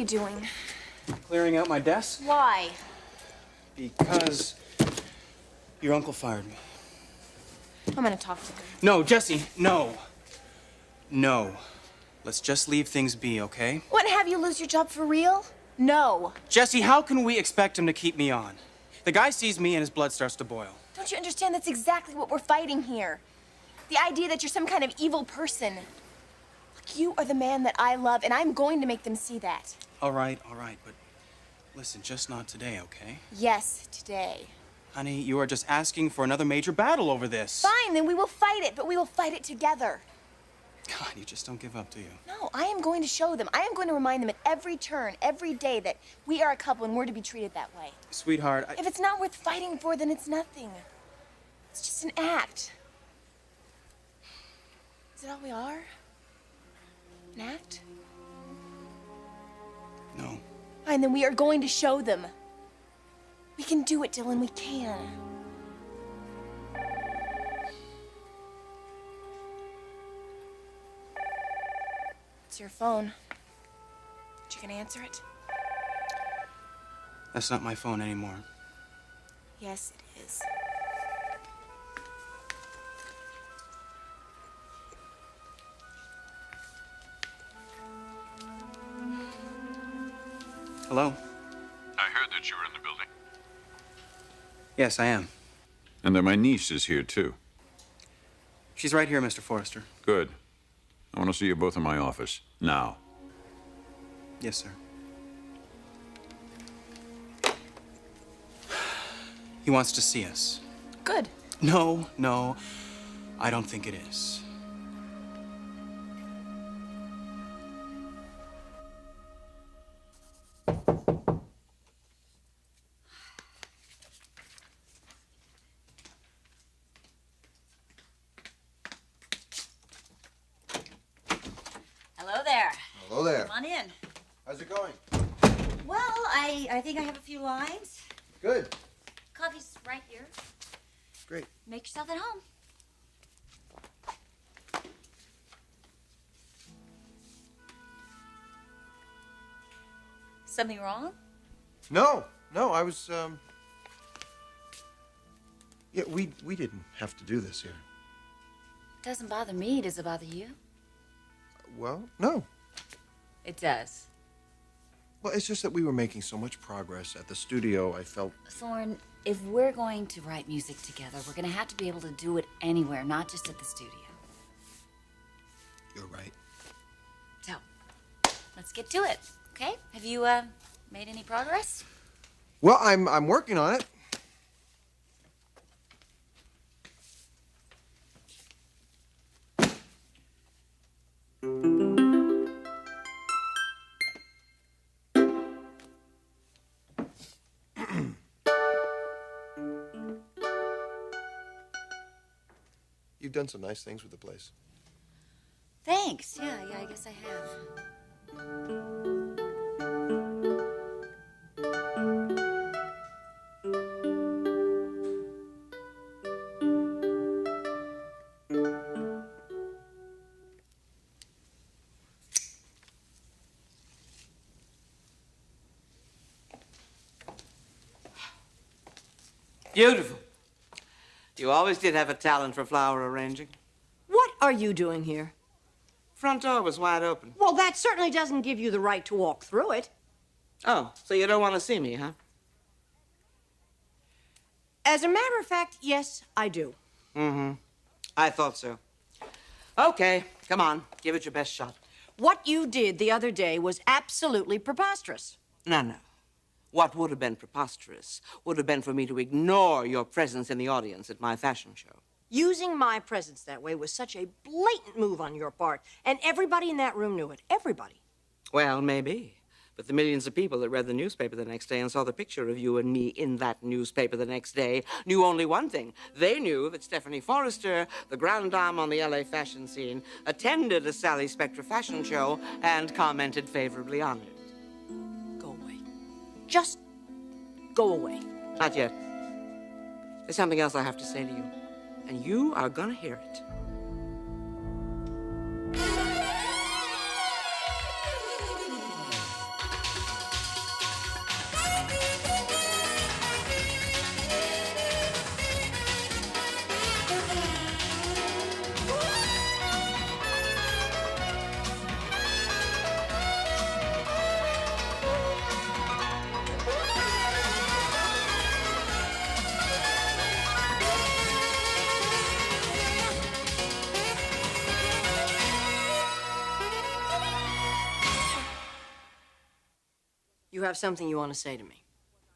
doing? Clearing out my desk. Why? Because your uncle fired me. I'm gonna talk to him. No, Jesse, no. No. Let's just leave things be, okay? What, have you lose your job for real? No. Jesse, how can we expect him to keep me on? The guy sees me and his blood starts to boil. Don't you understand that's exactly what we're fighting here? The idea that you're some kind of evil person. Look, you are the man that I love, and I'm going to make them see that. All right, but listen, just not today, okay? Yes, today. Honey, you are just asking for another major battle over this. Fine, then we will fight it, but we will fight it together. God, you just don't give up, do you? No, I am going to show them. I am going to remind them at every turn, every day, that we are a couple and we're to be treated that way. Sweetheart, If it's not worth fighting for, then it's nothing. It's just an act. Is it all we are? An act? No. Fine, then we are going to show them. We can do it, Dylan, we can. It's your phone. You gonna answer it? That's not my phone anymore. Yes, it is. Hello? I heard that you were in the building. Yes, I am. And that my niece is here, too. She's right here, Mr. Forrester. Good. I want to see you both in my office. Now. Yes, sir. He wants to see us. Good. No, I don't think it is. Hello there. Hello there. Come on in. How's it going? Well, I think I have a few lines. Good. Coffee's right here. Great. Make yourself at home. Something wrong? No, I was, yeah, we didn't have to do this here. It doesn't bother me. Does it bother you? Well, no. It does. Well, it's just that we were making so much progress at the studio, I felt... Thorne, if we're going to write music together, we're going to have to be able to do it anywhere, not just at the studio. You're right. So, let's get to it, okay? Have you, made any progress? Well, I'm working on it. You've done some nice things with the place. Thanks. Yeah, I guess I have. Beautiful. You always did have a talent for flower arranging. What are you doing here? Front door was wide open. Well, that certainly doesn't give you the right to walk through it. Oh, so you don't want to see me, huh? As a matter of fact, yes, I do. Mm-hmm. I thought so. Okay, come on. Give it your best shot. What you did the other day was absolutely preposterous. No. What would have been preposterous would have been for me to ignore your presence in the audience at my fashion show. Using my presence that way was such a blatant move on your part, and everybody in that room knew it. Everybody. Well, maybe. But the millions of people that read the newspaper the next day and saw the picture of you and me in that newspaper the next day knew only one thing. They knew that Stephanie Forrester, the grande dame on the LA fashion scene, attended a Sally Spectra fashion show and commented favorably on it. Go away. Just go away. Not yet. There's something else I have to say to you, and you are gonna hear it. have something you want to say to me.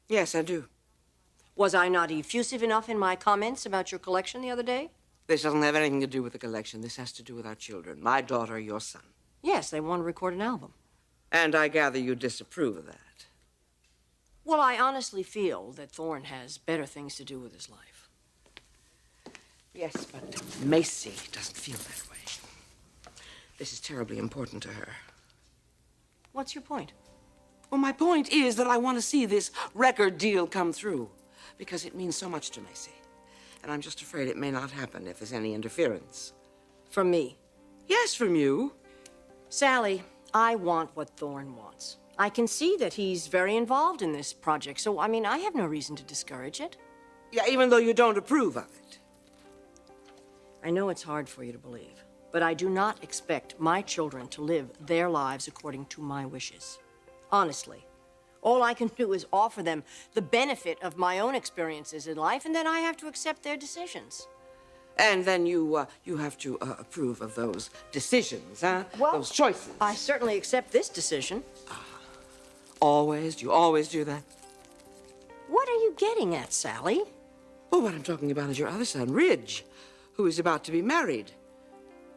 Yes, I do. Was I not effusive enough in my comments about your collection the other day? This doesn't have anything to do with the collection. This has to do with our children. My daughter, your son. Yes, they want to record an album. And I gather you disapprove of that. Well, I honestly feel that Thorne has better things to do with his life. Yes, but Macy doesn't feel that way. This is terribly important to her. What's your point? Well, my point is that I want to see this record deal come through because it means so much to Macy. And I'm just afraid it may not happen if there's any interference. From me? Yes, from you. Sally, I want what Thorne wants. I can see that he's very involved in this project, so, I mean, I have no reason to discourage it. Yeah, even though you don't approve of it. I know it's hard for you to believe, but I do not expect my children to live their lives according to my wishes. Honestly. All I can do is offer them the benefit of my own experiences in life, and then I have to accept their decisions. And then you have to approve of those decisions, huh? Well, those choices. I certainly accept this decision. Always? Do you always do that? What are you getting at, Sally? Well, what I'm talking about is your other son, Ridge, who is about to be married.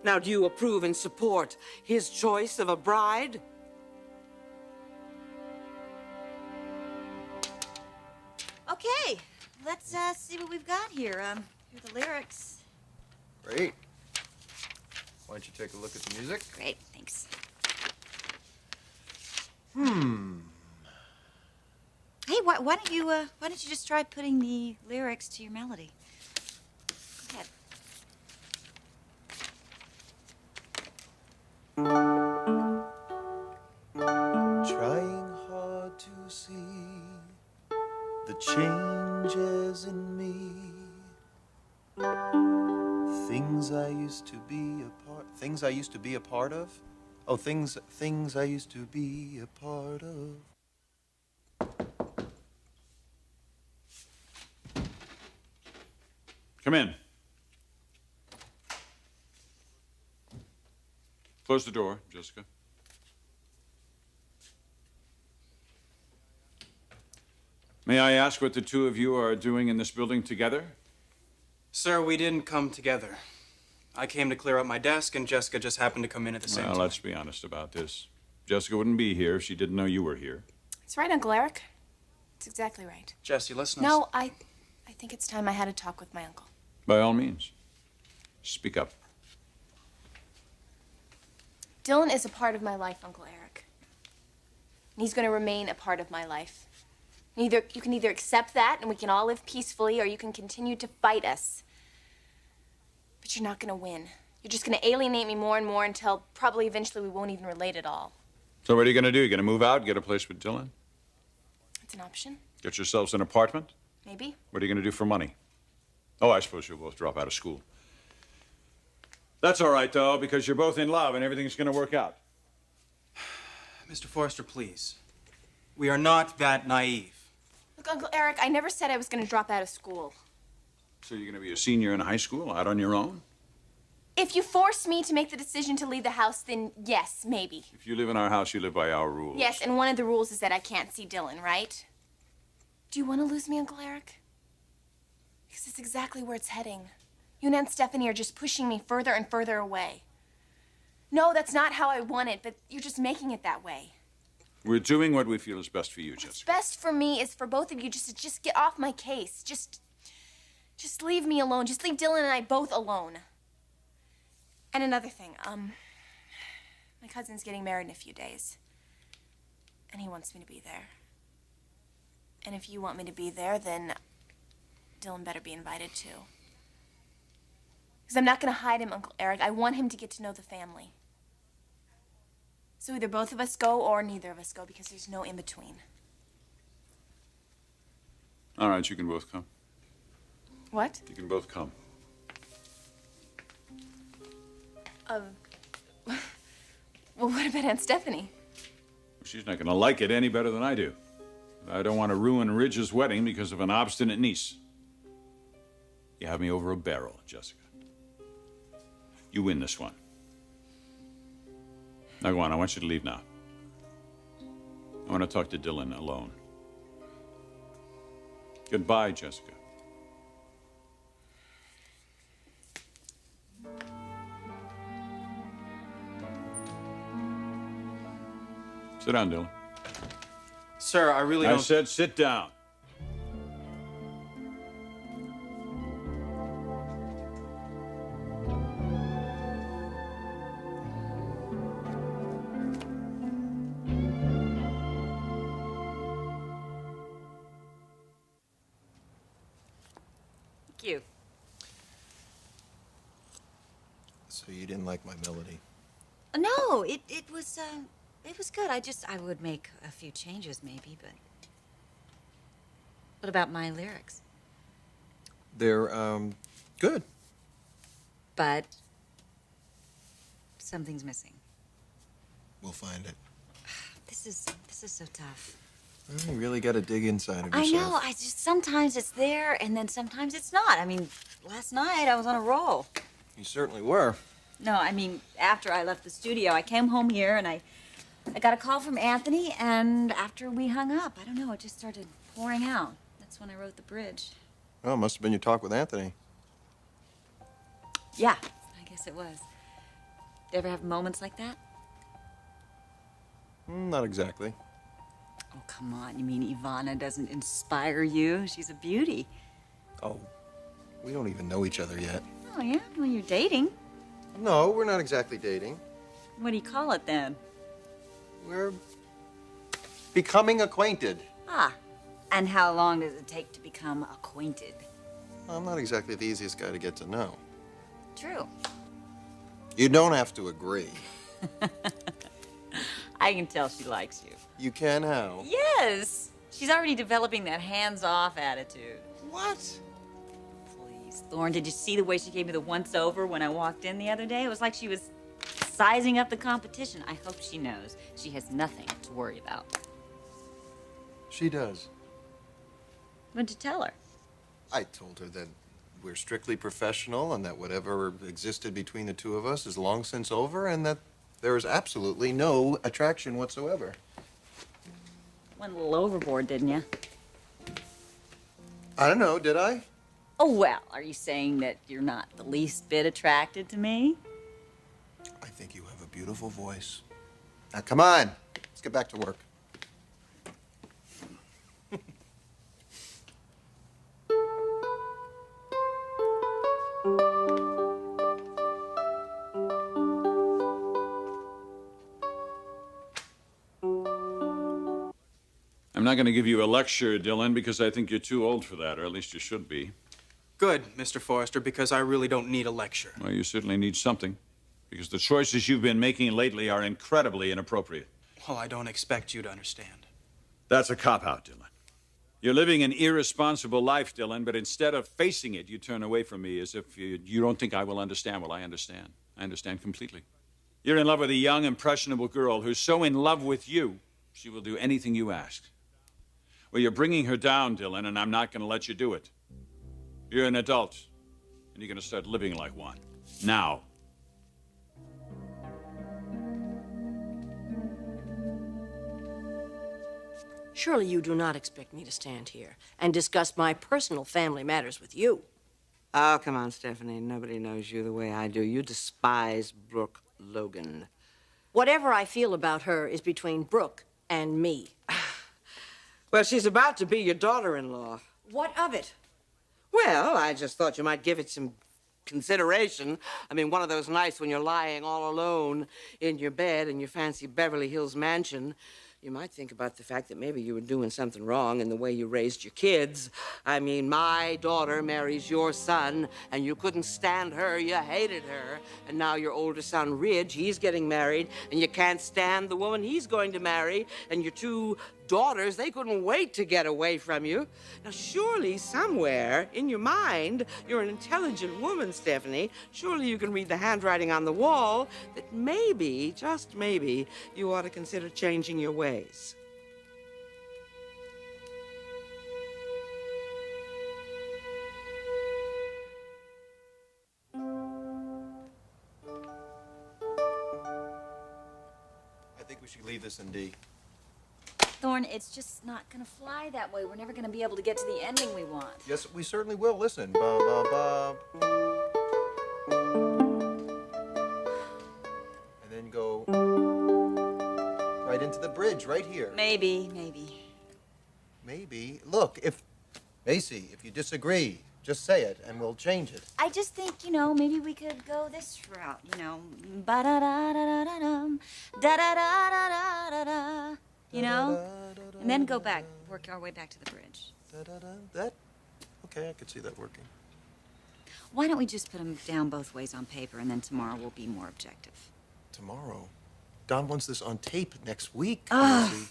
Now, do you approve and support his choice of a bride? Okay, let's see what we've got here. Here are the lyrics. Great. Why don't you take a look at the music? Great, thanks. Hey, why don't you just try putting the lyrics to your melody? Go ahead. Trying hard to see the changes in me. Things I used to be a part of? Oh, things I used to be a part of. Come in. Close the door, Jessica. May I ask what the two of you are doing in this building together? Sir, we didn't come together. I came to clear up my desk, and Jessica just happened to come in at the same time. Well, let's be honest about this. Jessica wouldn't be here if she didn't know you were here. It's right, Uncle Eric. It's exactly right. Jesse, listen. No, I think it's time I had a talk with my uncle. By all means, speak up. Dylan is a part of my life, Uncle Eric. And he's going to remain a part of my life. You can either accept that and we can all live peacefully, or you can continue to fight us. But you're not going to win. You're just going to alienate me more and more until probably eventually we won't even relate at all. So what are you going to do? You going to move out, get a place with Dylan? It's an option. Get yourselves an apartment? Maybe. What are you going to do for money? Oh, I suppose you'll both drop out of school. That's all right, though, because you're both in love and everything's going to work out. Mr. Forrester, please. We are not that naive. Look, Uncle Eric, I never said I was going to drop out of school. So you're going to be a senior in high school, out on your own? If you force me to make the decision to leave the house, then yes, maybe. If you live in our house, you live by our rules. Yes, and one of the rules is that I can't see Dylan, right? Do you want to lose me, Uncle Eric? Because it's exactly where it's heading. You and Aunt Stephanie are just pushing me further and further away. No, that's not how I want it, but you're just making it that way. We're doing what we feel is best for you, Jessica. What's best for me is for both of you just to get off my case. Just leave me alone. Just leave Dylan and I both alone. And another thing, my cousin's getting married in a few days. And he wants me to be there. And if you want me to be there, then Dylan better be invited too. Because I'm not going to hide him, Uncle Eric. I want him to get to know the family. So either both of us go or neither of us go, because there's no in-between. All right, you can both come. What? You can both come. Well, what about Aunt Stephanie? She's not going to like it any better than I do. I don't want to ruin Ridge's wedding because of an obstinate niece. You have me over a barrel, Jessica. You win this one. Now go on, I want you to leave now. I want to talk to Dylan alone. Goodbye, Jessica. Sit down, Dylan. Sir, I really don't... I said sit down. Thank you. So you didn't like my melody? No, it was good. I would make a few changes maybe, but what about my lyrics? They're, good. But something's missing. We'll find it. This is so tough. Well, you really got to dig inside of I yourself. know. Sometimes it's there, and then sometimes it's not. I mean, last night I was on a roll. You certainly were. No, I mean, after I left the studio, I came home here and I got a call from Anthony, and after we hung up, I don't know, it just started pouring out. That's when I wrote the bridge. Oh, it must have been your talk with Anthony. Yeah, I guess it was. Do you ever have moments like that? Not exactly. Oh, come on. You mean Ivana doesn't inspire you? She's a beauty. Oh, we don't even know each other yet. Oh, yeah? Well, you're dating. No, we're not exactly dating. What do you call it then? We're becoming acquainted. Ah, and how long does it take to become acquainted? I'm not exactly the easiest guy to get to know. True. You don't have to agree. I can tell she likes you. You can how? Yes! She's already developing that hands-off attitude. What? Please, Thorne, did you see the way she gave me the once-over when I walked in the other day? It was like she was sizing up the competition. I hope she knows she has nothing to worry about. She does. What'd you tell her? I told her that we're strictly professional and that whatever existed between the two of us is long since over and that there is absolutely no attraction whatsoever. Went a little overboard, didn't you? I don't know, did I? Oh, well, are you saying that you're not the least bit attracted to me? I think you have a beautiful voice. Now, come on. Let's get back to work. I'm not going to give you a lecture, Dylan, because I think you're too old for that, or at least you should be. Good, Mr. Forrester, because I really don't need a lecture. Well, you certainly need something, because the choices you've been making lately are incredibly inappropriate. Well, I don't expect you to understand. That's a cop-out, Dylan. You're living an irresponsible life, Dylan, but instead of facing it, you turn away from me as if you don't think I will understand. Well, I understand. I understand completely. You're in love with a young, impressionable girl who's so in love with you, she will do anything you ask. Well, you're bringing her down, Dylan, and I'm not going to let you do it. You're an adult, and you're going to start living like one. Now. Surely you do not expect me to stand here and discuss my personal family matters with you. Oh, come on, Stephanie. Nobody knows you the way I do. You despise Brooke Logan. Whatever I feel about her is between Brooke and me. Well, she's about to be your daughter-in-law. What of it? Well, I just thought you might give it some consideration. I mean, one of those nights when you're lying all alone in your bed in your fancy Beverly Hills mansion, you might think about the fact that maybe you were doing something wrong in the way you raised your kids. I mean, my daughter marries your son, and you couldn't stand her, you hated her. And now your older son, Ridge, he's getting married, and you can't stand the woman he's going to marry. And your two daughters, they couldn't wait to get away from you. Now, surely somewhere in your mind, you're an intelligent woman, Stephanie. Surely you can read the handwriting on the wall that maybe, just maybe, you ought to consider changing your ways. I think we should leave this in D. Thorne, it's just not gonna fly that way. We're never gonna be able to get to the ending we want. Yes, we certainly will. Listen. Ba, ba, ba. And then go right into the bridge, right here. Maybe. Maybe. Look, Macy, if you disagree, just say it and we'll change it. I just think, maybe we could go this route, ba-da-da-da-da-da-dum, da-da-da-da-da-da-da, and then go back, work our way back to the bridge. Okay, I could see that working. Why don't we just put them down both ways on paper, and then tomorrow we'll be more objective? Tomorrow? Don wants this on tape next week. Oh, Macy.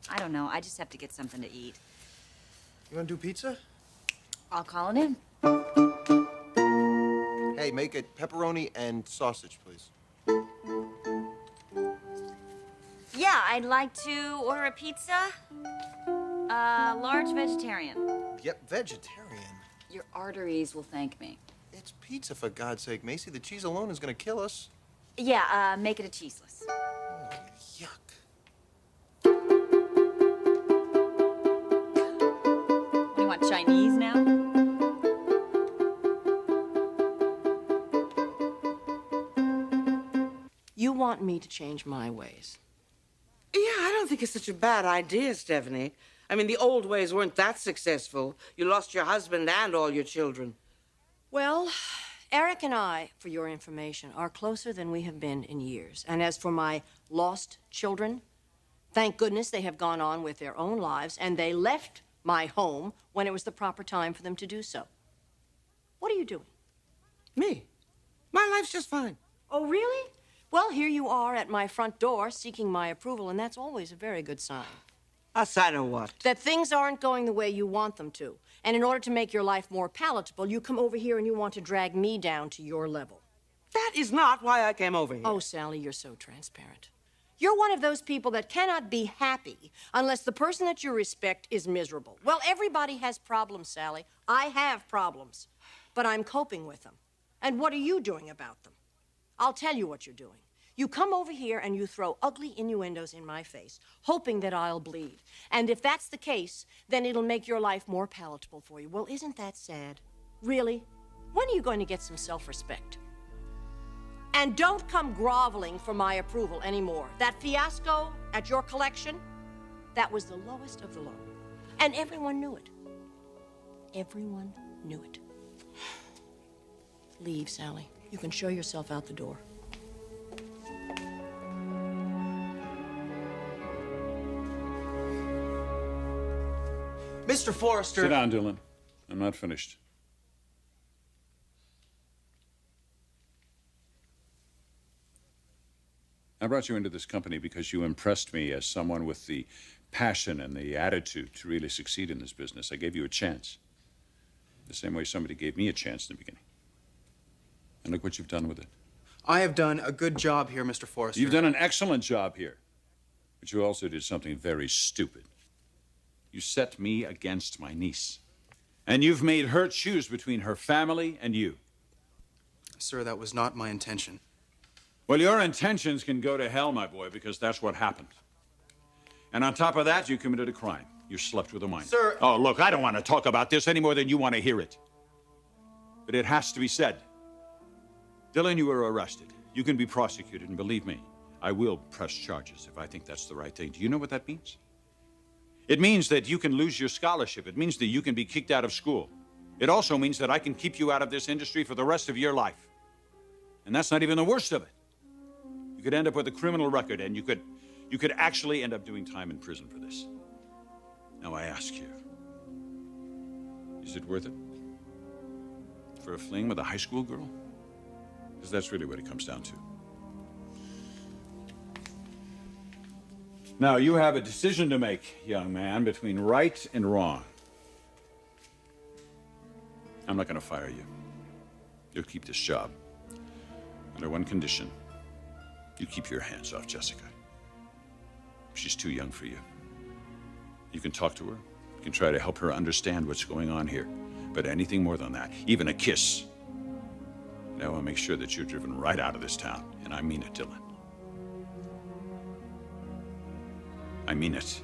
I don't know. I just have to get something to eat. You want to do pizza? I'll call it in. Hey, make it pepperoni and sausage, please. Yeah, I'd like to order a pizza. Large vegetarian. Yep, vegetarian. Your arteries will thank me. It's pizza, for God's sake, Macy. The cheese alone is going to kill us. Yeah, make it a cheeseless. Oh, yuck. What, do you want Chinese now? You want me to change my ways. Yeah, I don't think it's such a bad idea, Stephanie. I mean, the old ways weren't that successful. You lost your husband and all your children. Well, Eric and I, for your information, are closer than we have been in years. And as for my lost children, thank goodness they have gone on with their own lives, and they left my home when it was the proper time for them to do so. What are you doing? Me? My life's just fine. Oh, really? Well, here you are at my front door seeking my approval, and that's always a very good sign. A sign of what? That things aren't going the way you want them to. And in order to make your life more palatable, you come over here and you want to drag me down to your level. That is not why I came over here. Oh, Sally, you're so transparent. You're one of those people that cannot be happy unless the person that you respect is miserable. Well, everybody has problems, Sally. I have problems, but I'm coping with them. And what are you doing about them? I'll tell you what you're doing. You come over here and you throw ugly innuendos in my face, hoping that I'll bleed. And if that's the case, then it'll make your life more palatable for you. Well, isn't that sad? Really? When are you going to get some self-respect? And don't come groveling for my approval anymore. That fiasco at your collection, that was the lowest of the low. And everyone knew it. Everyone knew it. Leave, Sally. You can show yourself out the door. Mr. Forrester. Sit down, Dylan. I'm not finished. I brought you into this company because you impressed me as someone with the passion and the attitude to really succeed in this business. I gave you a chance. The same way somebody gave me a chance in the beginning. And look what you've done with it. I have done a good job here, Mr. Forrester. You've done an excellent job here. But you also did something very stupid. You set me against my niece. And you've made her choose between her family and you. Sir, that was not my intention. Well, your intentions can go to hell, my boy, because that's what happened. And on top of that, you committed a crime. You slept with a minor. Sir! Oh, look, I don't want to talk about this any more than you want to hear it. But it has to be said. Dylan, you were arrested. You can be prosecuted, and believe me, I will press charges if I think that's the right thing. Do you know what that means? It means that you can lose your scholarship. It means that you can be kicked out of school. It also means that I can keep you out of this industry for the rest of your life. And that's not even the worst of it. You could end up with a criminal record, and you could actually end up doing time in prison for this. Now I ask you, is it worth it? For a fling with a high school girl? Because that's really what it comes down to. Now, you have a decision to make, young man, between right and wrong. I'm not going to fire you. You'll keep this job. Under one condition. You keep your hands off Jessica. She's too young for you. You can talk to her. You can try to help her understand what's going on here. But anything more than that, even a kiss, I want to make sure that you're driven right out of this town. And I mean it, Dylan. I mean it.